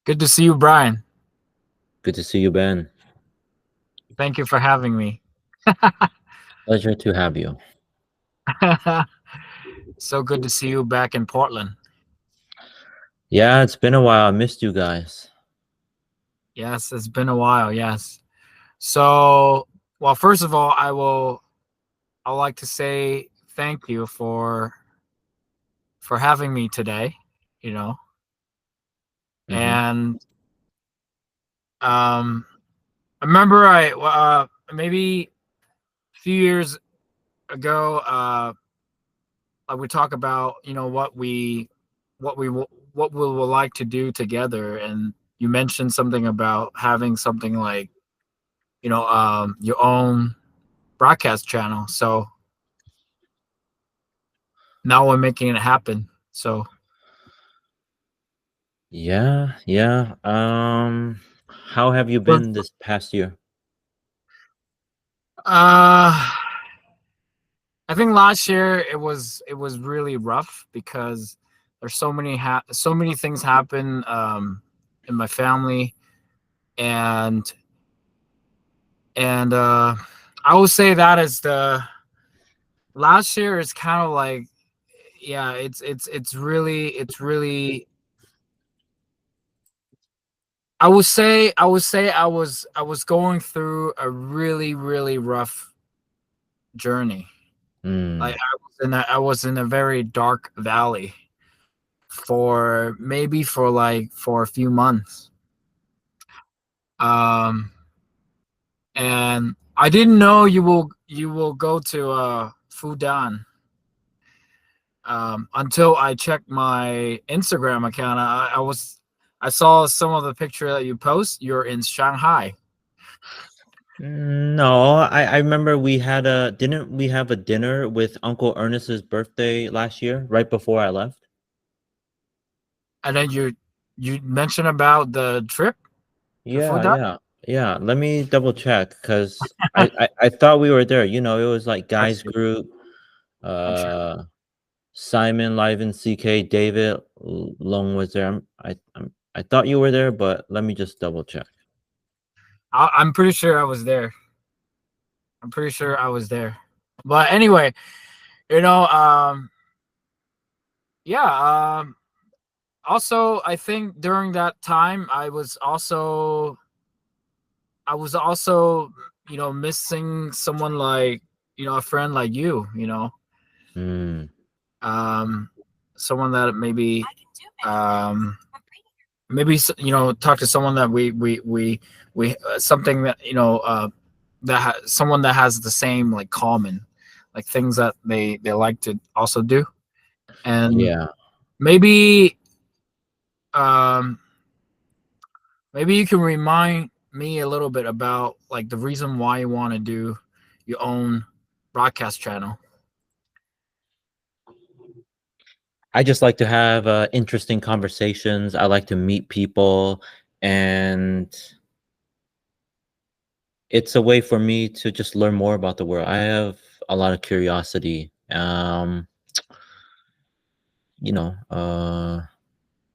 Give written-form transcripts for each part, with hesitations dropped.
Good to see you, Brian. Good to see you, Ben. Thank you for having me. Pleasure to have you. So good to see you back in Portland. Yeah, it's been a while. I missed you guys. Yes, it's been a while. Yes. So, well, first of all, I'd like to say thank you for having me today, you know. Mm-hmm. And I remember maybe a few years ago like we talk about, what we will what we would like to do together, and you mentioned something about having something like your own broadcast channel. So now we're making it happen. So Yeah. How have you but been this past year? uh I think last year it was really rough because there's so many things happen in my family, and I would say that is the last year is kind of like, yeah, it's really I was going through a really rough journey. Like Mm, I was in a very dark valley for a few months. Um and I didn't know you will go to Fudan until I checked my Instagram account. I saw some of the picture that you post. You're in Shanghai. no, I remember didn't we have a dinner with Uncle Ernest's birthday last year, right before I left? And then you mentioned about the trip to Yeah, Fudan. yeah, yeah. Let me double check because I thought we were there. It was like Let's guys see. group, I'm sure. uh Simon, Liven, CK, David, Long was there. I thought you were there, but let me just double check. I'm pretty sure I was there. I'm pretty sure I was there. But anyway, you know, yeah. Also, I think during that time, I was also missing someone like a friend like you. Mm, Um, someone that um maybe talk to someone that we something that someone that has the same like common like things that they like to also do, and yeah. maybe um maybe you can remind me a little bit about like the reason why you want to do your own broadcast channel. I just like to have interesting conversations. I like to meet people, and it's a way for me to just learn more about the world. I have a lot of curiosity. You know, uh,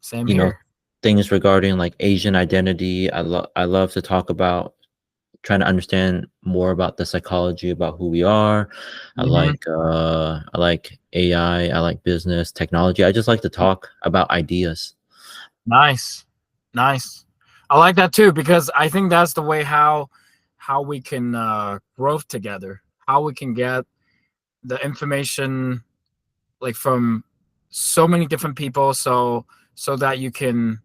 Same you know, here. things regarding like Asian identity. I love to talk about trying to understand more about the psychology about who we are. Hmm. I like AI, I like business, technology. I just like to talk about ideas. Nice, nice. I like that too because I think that's the way how we can grow together. How we can get the information like from so many different people, so that you can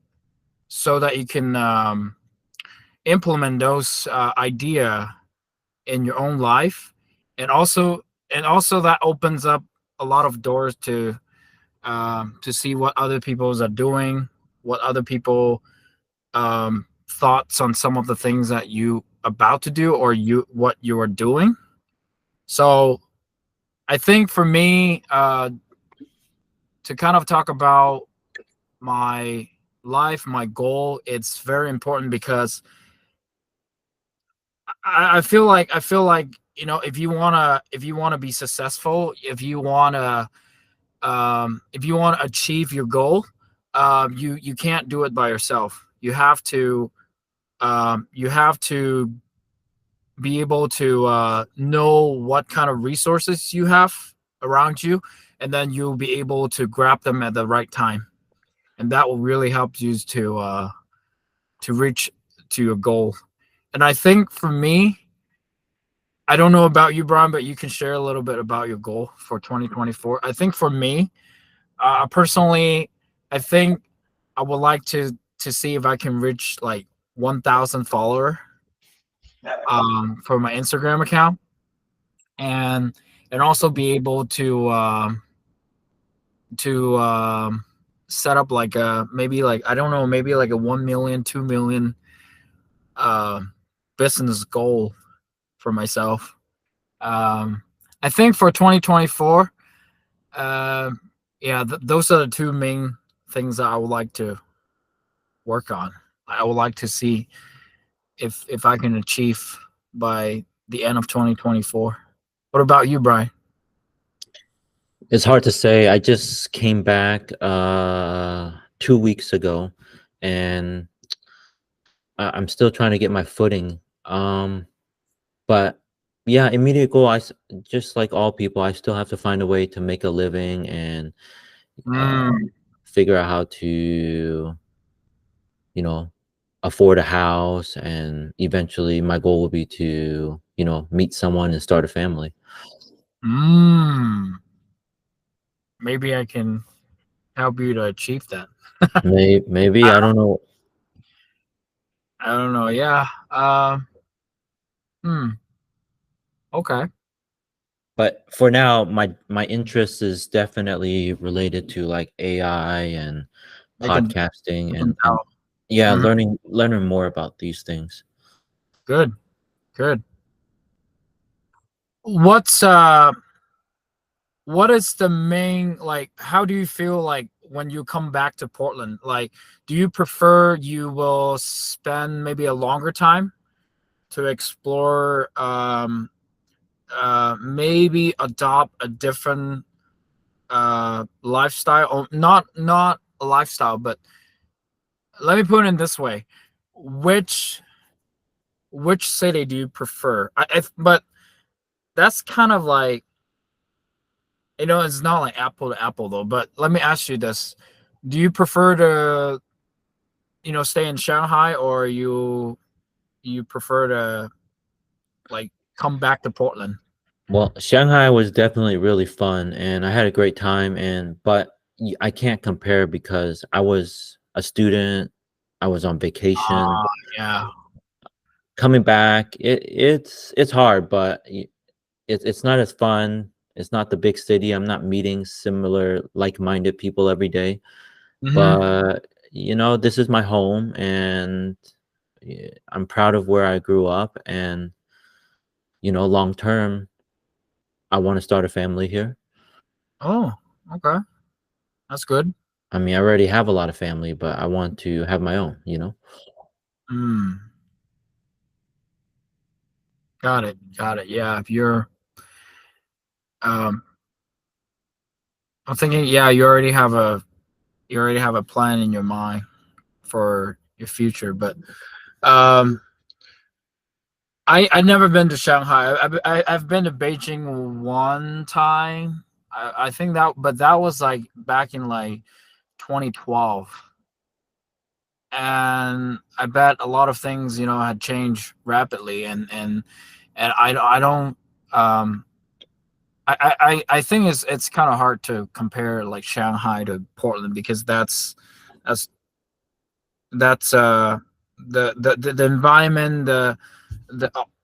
implement those idea in your own life, and also that opens up a lot of doors to see what other people's are doing, what other people thoughts on some of the things that you about to do or you what you are doing. So I think for me, to kind of talk about my life, my goal, it's very important because I feel like if you wanna be successful, if you wanna achieve your goal, you can't do it by yourself. you have to you have to be able to know what kind of resources you have around you, and then you'll be able to grab them at the right time, and that will really help you to reach to your goal. And I think for me, I don't know about you, Brian, but you can share a little bit about your goal for 2024. I think for me, personally, I think I would like to see if I can reach like 1,000 follower for my Instagram account, and also be able to set up like a, maybe like, I don't know, maybe like a 1 million, 2 million uh, business goal for myself. I think for 2024, yeah, those are the two main things that I would like to work on. I would like to see if I can achieve by the end of 2024. What about you, Brian? It's hard to say. I just came back 2 weeks ago, and I'm still trying to get my footing. But yeah, immediate goal. Just like all people, I still have to find a way to make a living and Mm, figure out how to, you know, afford a house, and eventually my goal will be to, meet someone and start a family. mm, maybe I can help you to achieve that. Maybe, I, I don't know. I don't know. Yeah. Hmm. Okay. But for now, my interest is definitely related to like AI and I can podcasting, I can and tell. yeah, Mm, learning more about these things. good. Good. What is the main, like, how do you feel like when you come back to Portland? Like, do you prefer you will spend maybe a longer time to explore, maybe adopt a different lifestyle, or not a lifestyle, but let me put it in this way. Which city do you prefer? But that's kind of like, it's not like apple to apple though. But let me ask you this: do you prefer to, stay in Shanghai, or you prefer to like come back to Portland? Well, Shanghai was definitely really fun, and I had a great time. But I can't compare because I was a student. I was on vacation. Yeah. Coming back, it's hard, but it's not as fun. It's not the big city. I'm not meeting similar like-minded people every day. Hmm. But this is my home, and I'm proud of where I grew up. And long term, I want to start a family here. Oh, okay, that's good. I mean, I already have a lot of family, but I want to have my own. Mm, got it. Got it. Yeah. If you're, um, I'm thinking, yeah, you already have a plan in your mind for your future. But um, I've never been to Shanghai. I've been to Beijing one time. I think that, but that was like back in like 2012, and I bet a lot of things, had changed rapidly, and I don't, um I think it's kind of hard to compare like Shanghai to Portland, because that's that's the environment, the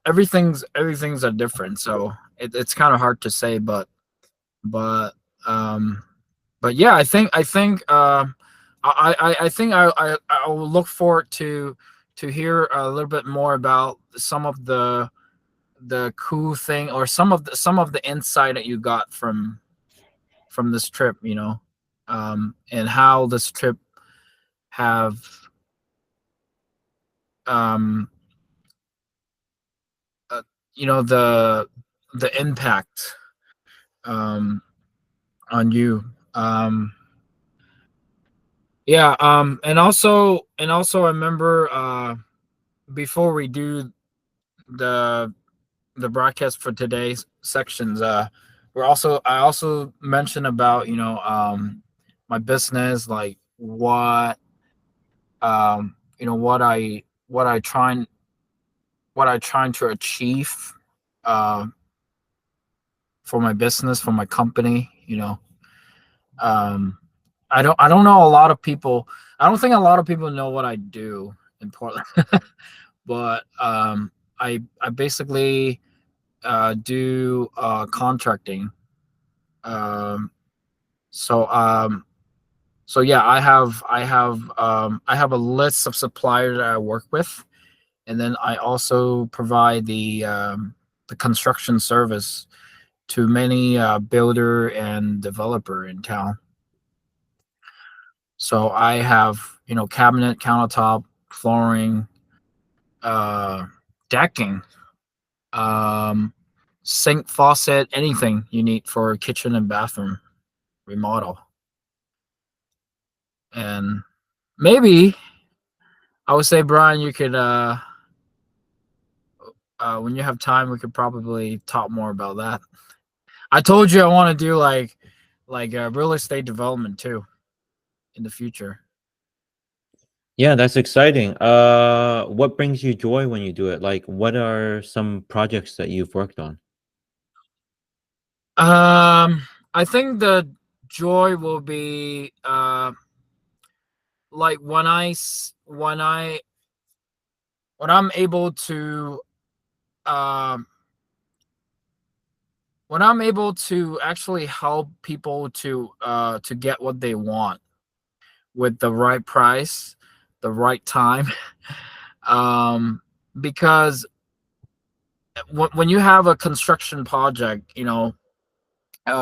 everything's are different, so it's kind of hard to say. But um but yeah, I think I will look forward to hear a little bit more about some of the cool thing, or some of the insight that you got from this trip, and how this trip have, um uh, the impact, um on you. Yeah. And also I remember before we do the the broadcast for today's sections, I also mentioned about, my business, like what I trying to achieve uh for my business, for my company. um I don't know a lot of people. I don't think a lot of people know what I do in Portland. But I basically do contracting. um so um so yeah, I have a list of suppliers that I work with, and then I also provide the construction service to many builder and developer in town. So I have, cabinet, countertop, flooring, uh, decking, um, sink, faucet, anything you need for a kitchen and bathroom remodel. And maybe I would say, Brian, you could, when you have time, we could probably talk more about that. I told you I want to do like real estate development too in the future. Yeah, that's exciting. What brings you joy when you do it? Like, what are some projects that you've worked on? I think the joy will be like when I'm able to um when I'm able to actually help people to get what they want with the right price, the right time. um because when you have a construction project,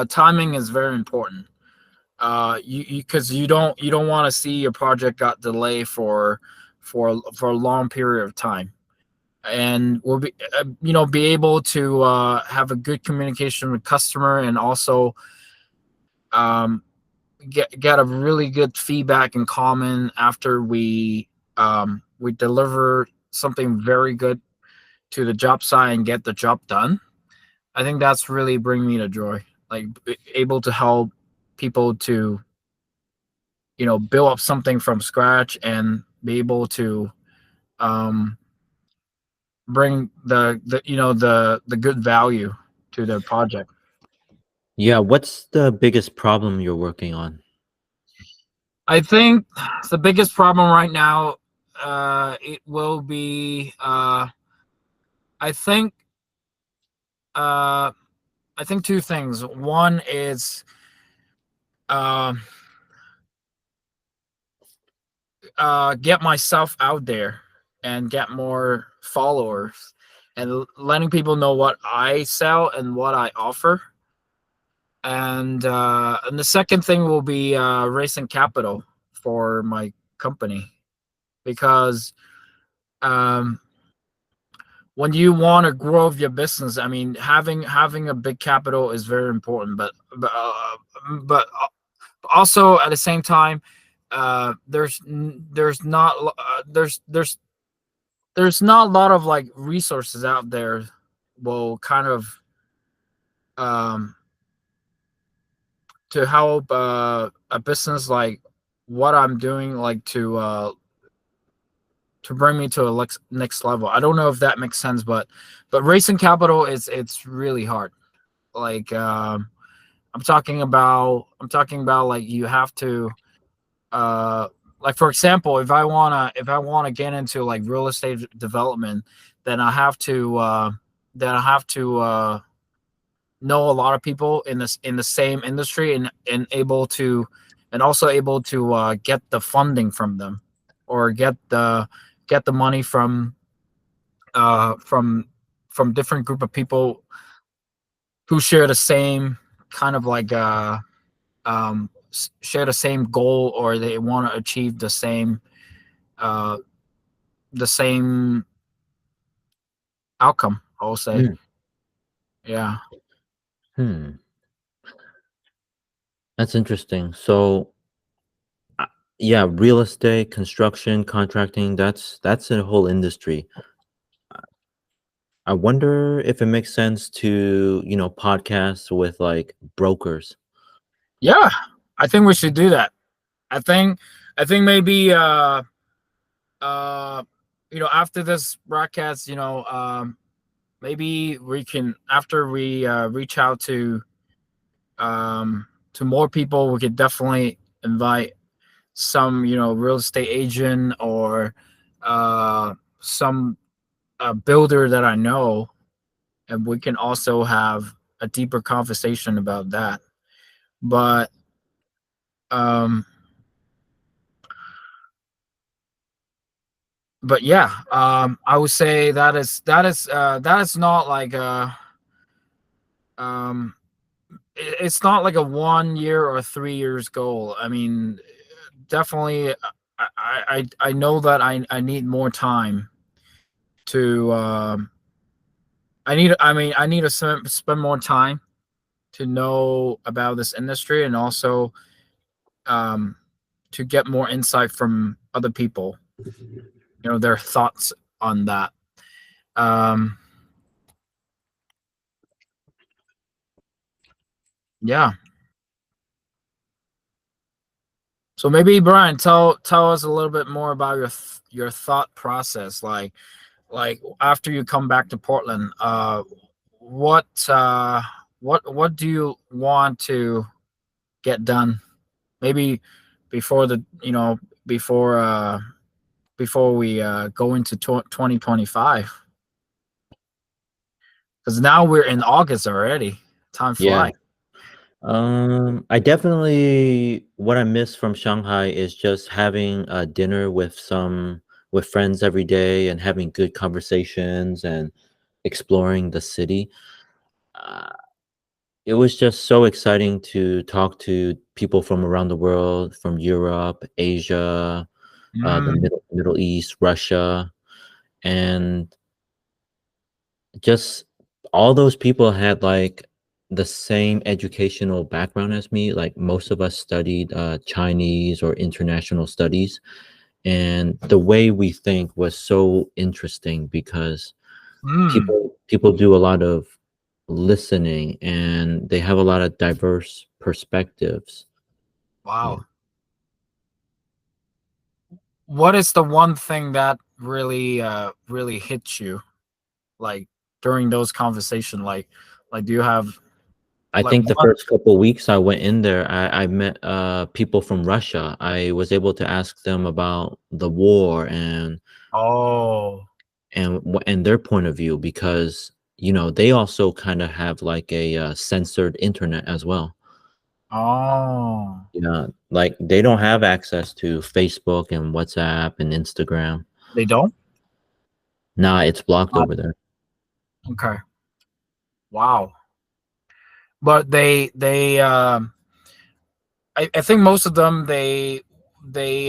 timing is very important. You because you don't want to see your project got delayed for a long period of time. And we'll be able to have a good communication with customer, and also um get a really good feedback in common after we deliver something very good to the job site and get the job done. I think that's really bring me to joy, like able to help people to build up something from scratch and be able to um bring the good value to their project. Yeah, what's the biggest problem you're working on? I think the biggest problem right now, it will be, I think uh I think two things. One is um get myself out there and get more followers, and letting people know what I sell and what I offer. And the second thing will be raising capital for my company, because um when you want to grow your business, I mean, having a big capital is very important. But also at the same time, there's not a lot of like resources out there will kind of um to help a business like what I'm doing, like to bring me to a next level. I don't know if that makes sense, but raising capital it's really hard. Like I'm talking about like you have to uh like, for example, if I wanna get into like real estate development, then I have to know a lot of people in the same industry, and also able to get the funding from them, or get the money from different group of people who share the same kind of like share the same goal, or they want to achieve uh the same outcome, I'll say. Mm, Yeah. hmm, that's interesting. So, Yeah, real estate, construction, contracting, that's a whole industry. I wonder if it makes sense to, podcast with like brokers. Yeah, I think we should do that. I think maybe uh after this broadcast, maybe we can, after we reach out to more people, we could definitely invite some real estate agent or some builder that I know, and we can also have a deeper conversation about that. But um yeah, I would say that is not like a um it's not like a 1 year or 3 years goal. I mean, definitely, I know that I need more time to I need to spend more time to know about this industry, and also um to get more insight from other people, their thoughts on that. um yeah, so maybe Brian, tell us a little bit more about your thought process, like after you come back to Portland. What what do you want to get done? Maybe before the before we go into 2025, because now we're in August already. Time Yeah. flies. I definitely, what I miss from Shanghai is just having a dinner with friends every day and having good conversations and exploring the city. Uh, it was just so exciting to talk to people from around the world, from Europe, Asia, the Mm, Middle East, Russia, and just all those people had like the same educational background as me. Like most of us studied Chinese or international studies, and the way we think was so interesting because mm, people do a lot of listening and they have a lot of diverse perspectives. Yeah. wow. What is the one thing that really hits you, like during those conversations? Like do you have I like think the one? first couple weeks I went in there, I met people from Russia. I was able to ask them about the war Oh, and their point of view because they also kind of have like a censored internet as well. oh, Like they don't have access to Facebook and WhatsApp and Instagram. they don't. Nah, it's blocked Uh, over there. okay, wow. But I think most of them, they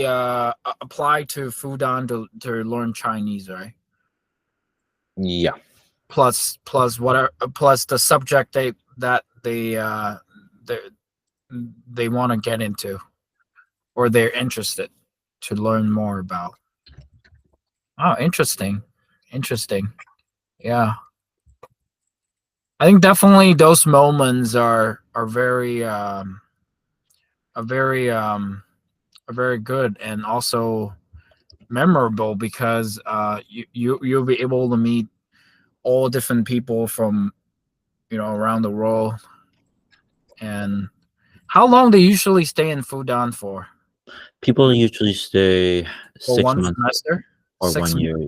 apply to Fudan to learn Chinese, right? Yeah. Plus whatever, plus the subject they they want to get into, or they're interested to learn more about. Oh, interesting, interesting. Yeah, I think definitely those moments are very are very are very good, and also memorable, because you'll be able to meet all different people from around the world. And how long do you usually stay in Fudan for? People usually stay For six one months semester? or 6 months. 1 year.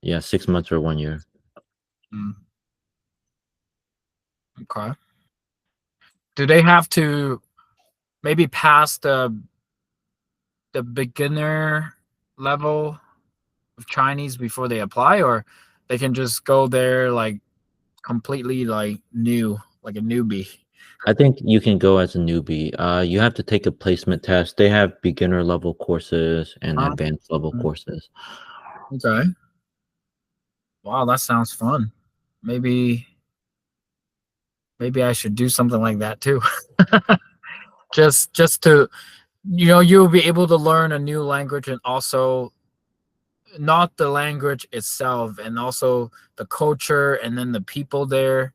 Yeah, 6 months or 1 year. Mm, okay. Do they have to maybe pass the beginner level of Chinese before they apply, or they can just go there like completely like new, like a newbie? I think you can go as a newbie. You have to take a placement test. They have beginner level courses and Uh, advanced level courses. okay. Wow, that sounds fun. Maybe I should do something like that too. Just to you'll be able to learn a new language, and also not the language itself, and also the culture, and then the people there,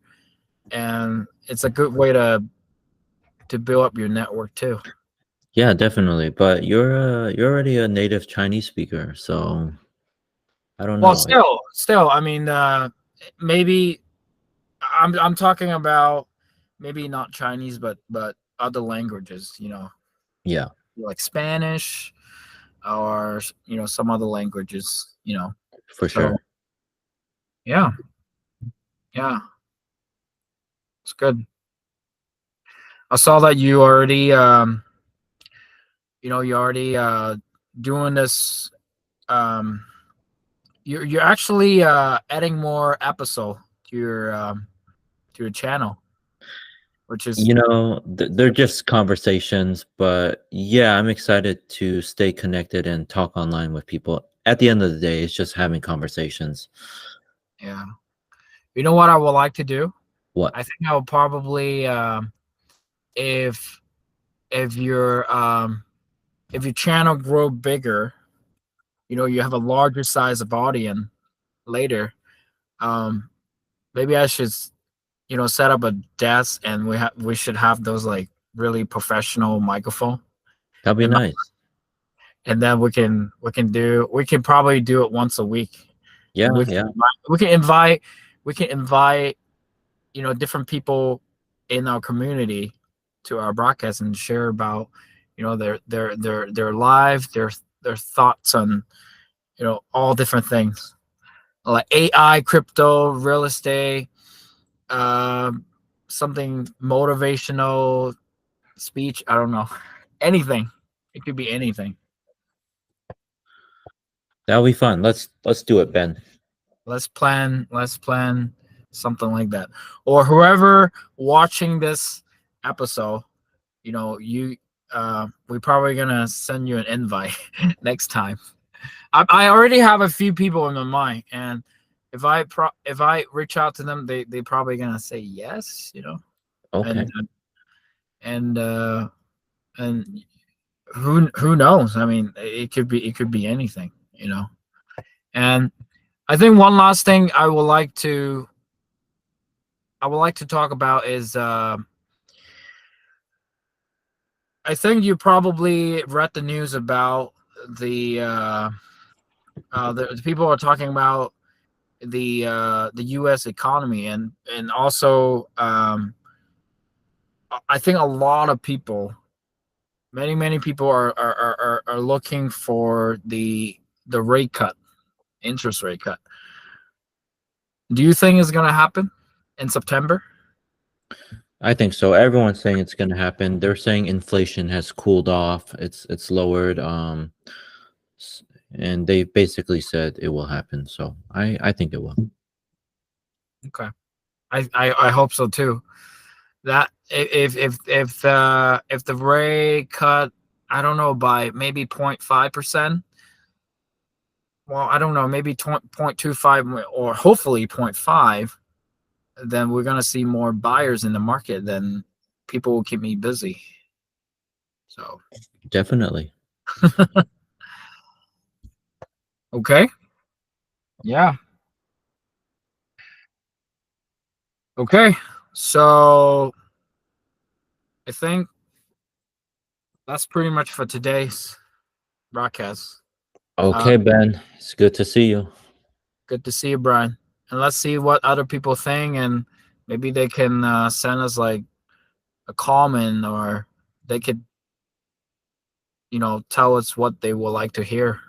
and it's a good way to build up your network too. Yeah, definitely. But you're already a native Chinese speaker, so I don't Well, know. still, I mean, maybe I'm talking about maybe not Chinese, but other languages, Yeah, like Spanish, or some other languages, for so sure. yeah, yeah, it's good. I saw that you already doing this. um you're actually adding more episode to your channel, which is They're just conversations, but yeah, I'm excited to stay connected and talk online with people. At the end of the day, it's just having conversations. yeah. You know what I would like to do? What? I think I will probably, if if your um if your channel grow bigger, you have a larger size of audience later. um Maybe I should set up a desk, and we should have those like really professional microphone, That'd be and nice. and then we can probably do it once a week, and Yeah, yeah, we can invite different people in our community to our broadcast, and share about their life, their thoughts on all different things, like AI, crypto, real estate, um something motivational speech. I don't know. Anything. It could be anything. that'll be fun. Let's do it, Ben. Let's plan something like that. Or whoever watching this episode, you we probably gonna send you an invite next time. I already have a few people in my mind, and if I reach out to them, they probably gonna say yes, Okay, and and uh and who knows? I mean, it could be anything, And I think one last thing I would like to talk about is, I think you probably read the news about the people are talking about the U.S. economy, and also, I think a lot of people, many people are looking for the rate cut, interest rate cut. Do you think it's gonna happen in September? I think so. Everyone's saying it's going to happen. They're saying inflation has cooled off. It's lowered. S- and they basically said it will happen. So I think it will. Okay, I hope so too. That if the rate cut, I don't know, by maybe 0.5%. Well, I don't know, maybe 0.25, or hopefully 0.5. Then we're gonna see more buyers in the market. Then people will keep me busy. So Definitely. okay, yeah, okay. So I think that's pretty much for today's broadcast. Uh, Okay, Ben. It's good to see you. Good to see you, Brian. And let's see what other people think, and maybe they can send us like a comment, or they could, tell us what they would like to hear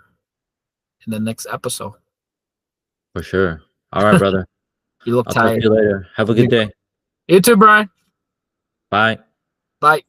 in the next episode. For sure. All right, brother. You look I'll talk to tired. you later. Have a good day. You too, Brian. Bye. Bye.